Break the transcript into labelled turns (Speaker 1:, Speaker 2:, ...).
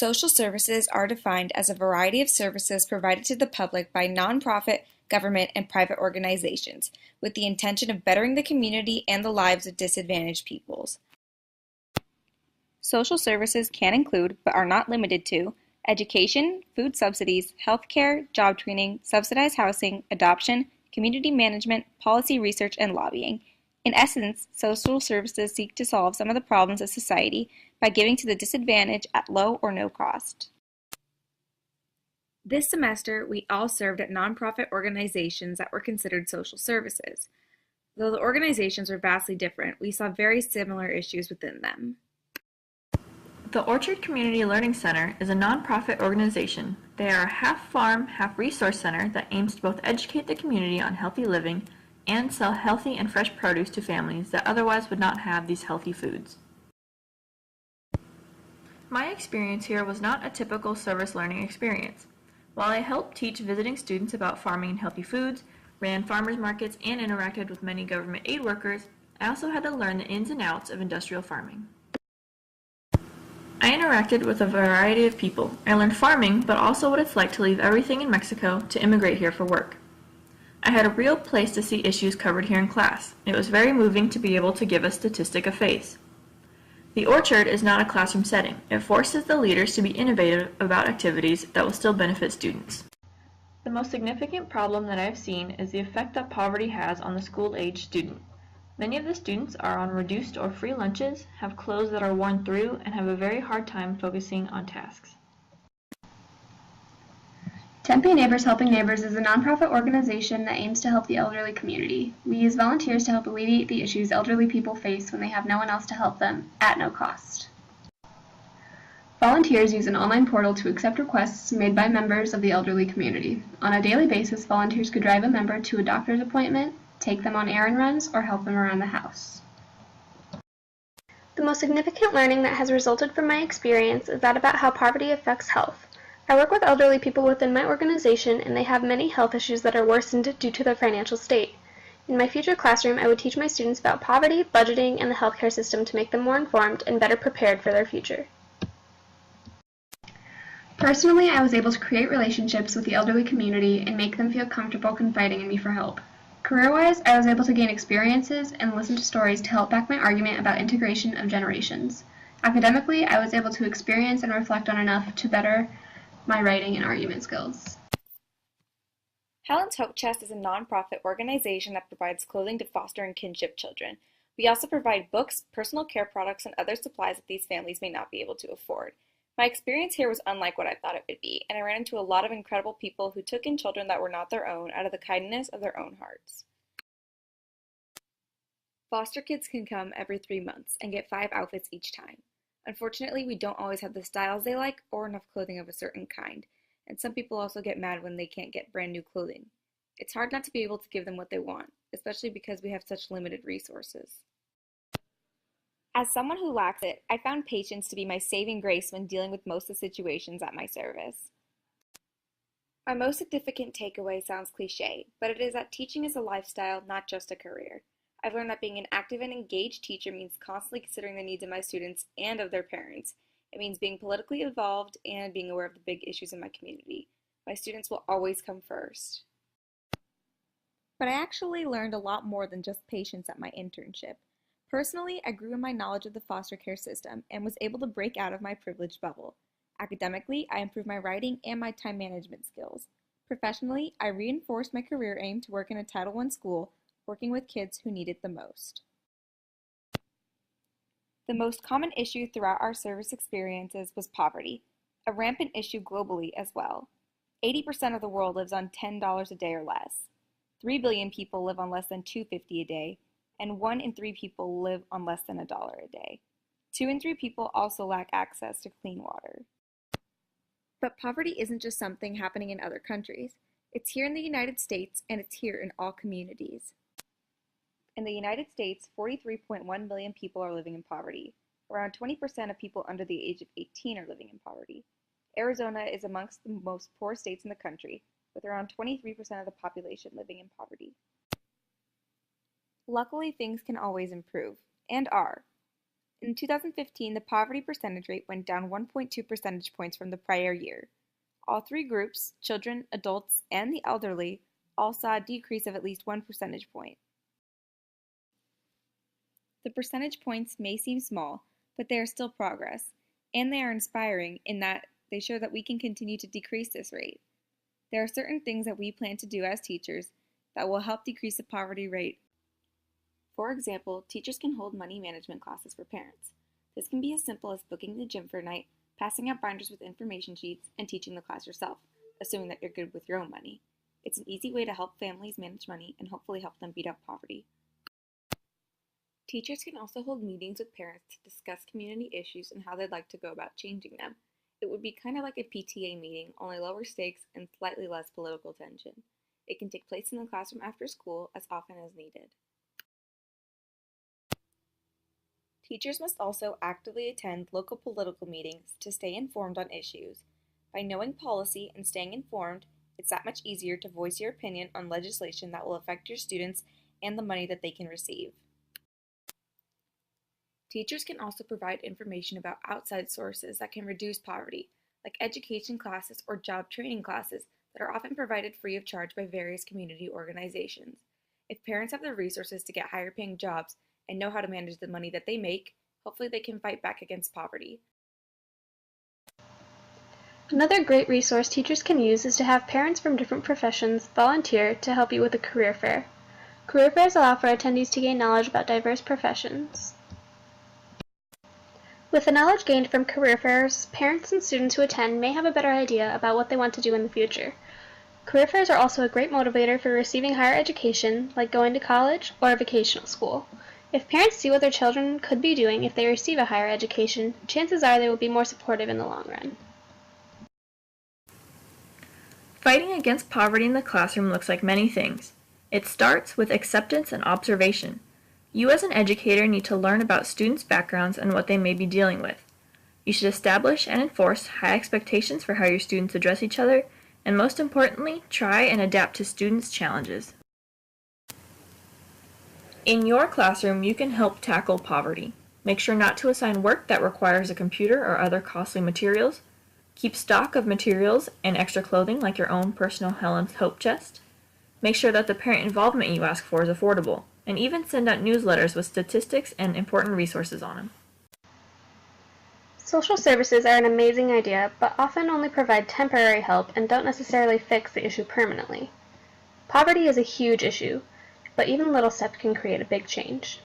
Speaker 1: Social services are defined as a variety of services provided to the public by nonprofit, government, and private organizations, with the intention of bettering the community and the lives of disadvantaged peoples. Social services can include, but are not limited to, education, food subsidies, healthcare, job training, subsidized housing, adoption, community management, policy research, and lobbying. In essence, social services seek to solve some of the problems of society by giving to the disadvantaged at low or no cost. This semester, we all served at nonprofit organizations that were considered social services. Though the organizations were vastly different, we saw very similar issues within them.
Speaker 2: The Orchard Community Learning Center is a nonprofit organization. They are a half-farm, half-resource center that aims to both educate the community on healthy living and sell healthy and fresh produce to families that otherwise would not have these healthy foods. My experience here was not a typical service learning experience. While I helped teach visiting students about farming and healthy foods, ran farmers markets, and interacted with many government aid workers, I also had to learn the ins and outs of industrial farming. I interacted with a variety of people. I learned farming, but also what it's like to leave everything in Mexico to immigrate here for work. I had a real place to see issues covered here in class. It was very moving to be able to give a statistic a face. The Orchard is not a classroom setting. It forces the leaders to be innovative about activities that will still benefit students. The most significant problem that I have seen is the effect that poverty has on the school-age student. Many of the students are on reduced or free lunches, have clothes that are worn through, and have a very hard time focusing on tasks.
Speaker 3: Tempe Neighbors Helping Neighbors is a nonprofit organization that aims to help the elderly community. We use volunteers to help alleviate the issues elderly people face when they have no one else to help them, at no cost. Volunteers use an online portal to accept requests made by members of the elderly community. On a daily basis, volunteers could drive a member to a doctor's appointment, take them on errand runs, or help them around the house.
Speaker 4: The most significant learning that has resulted from my experience is that about how poverty affects health. I work with elderly people within my organization, and they have many health issues that are worsened due to their financial state. In my future classroom, I would teach my students about poverty, budgeting, and the healthcare system to make them more informed and better prepared for their future.
Speaker 3: Personally, I was able to create relationships with the elderly community and make them feel comfortable confiding in me for help. Career-wise, I was able to gain experiences and listen to stories to help back my argument about integration of generations. Academically, I was able to experience and reflect on enough to better my writing and argument skills.
Speaker 1: Helen's Hope Chest is a nonprofit organization that provides clothing to foster and kinship children. We also provide books, personal care products, and other supplies that these families may not be able to afford. My experience here was unlike what I thought it would be, and I ran into a lot of incredible people who took in children that were not their own out of the kindness of their own hearts. Foster kids can come every 3 months and get 5 outfits each time. Unfortunately, we don't always have the styles they like or enough clothing of a certain kind, and some people also get mad when they can't get brand new clothing. It's hard not to be able to give them what they want, especially because we have such limited resources. As someone who lacks it, I found patience to be my saving grace when dealing with most of the situations at my service. My most significant takeaway sounds cliche, but it is that teaching is a lifestyle, not just a career. I've learned that being an active and engaged teacher means constantly considering the needs of my students and of their parents. It means being politically involved and being aware of the big issues in my community. My students will always come first. But I actually learned a lot more than just patience at my internship. Personally, I grew in my knowledge of the foster care system and was able to break out of my privileged bubble. Academically, I improved my writing and my time management skills. Professionally, I reinforced my career aim to work in a Title I school, working with kids who need it the most. The most common issue throughout our service experiences was poverty, a rampant issue globally as well. 80% of the world lives on $10 a day or less. 3 billion people live on less than $2.50 a day, and 1 in 3 people live on less than $1 a day. 2 in 3 people also lack access to clean water. But poverty isn't just something happening in other countries. It's here in the United States, and it's here in all communities. In the United States, 43.1 million people are living in poverty. Around 20% of people under the age of 18 are living in poverty. Arizona is amongst the most poor states in the country, with around 23% of the population living in poverty. Luckily, things can always improve, and are. In 2015, the poverty percentage rate went down 1.2 percentage points from the prior year. All three groups, children, adults, and the elderly, all saw a decrease of at least 1 percentage point. The percentage points may seem small, but they are still progress, and they are inspiring in that they show that we can continue to decrease this rate. There are certain things that we plan to do as teachers that will help decrease the poverty rate. For example, teachers can hold money management classes for parents. This can be as simple as booking the gym for a night, passing out binders with information sheets, and teaching the class yourself, assuming that you're good with your own money. It's an easy way to help families manage money and hopefully help them beat out poverty. Teachers can also hold meetings with parents to discuss community issues and how they'd like to go about changing them. It would be kind of like a PTA meeting, only lower stakes and slightly less political tension. It can take place in the classroom after school as often as needed. Teachers must also actively attend local political meetings to stay informed on issues. By knowing policy and staying informed, it's that much easier to voice your opinion on legislation that will affect your students and the money that they can receive. Teachers can also provide information about outside sources that can reduce poverty, like education classes or job training classes that are often provided free of charge by various community organizations. If parents have the resources to get higher paying jobs and know how to manage the money that they make, hopefully they can fight back against poverty.
Speaker 4: Another great resource teachers can use is to have parents from different professions volunteer to help you with a career fair. Career fairs allow for attendees to gain knowledge about diverse professions. With the knowledge gained from career fairs, parents and students who attend may have a better idea about what they want to do in the future. Career fairs are also a great motivator for receiving higher education, like going to college or a vocational school. If parents see what their children could be doing if they receive a higher education, chances are they will be more supportive in the long run.
Speaker 2: Fighting against poverty in the classroom looks like many things. It starts with acceptance and observation. You as an educator need to learn about students' backgrounds and what they may be dealing with. You should establish and enforce high expectations for how your students address each other, and most importantly, try and adapt to students' challenges. In your classroom, you can help tackle poverty. Make sure not to assign work that requires a computer or other costly materials. Keep stock of materials and extra clothing like your own personal Helen's Hope chest. Make sure that the parent involvement you ask for is affordable, and even send out newsletters with statistics and important resources on them.
Speaker 4: Social services are an amazing idea, but often only provide temporary help and don't necessarily fix the issue permanently. Poverty is a huge issue, but even little steps can create a big change.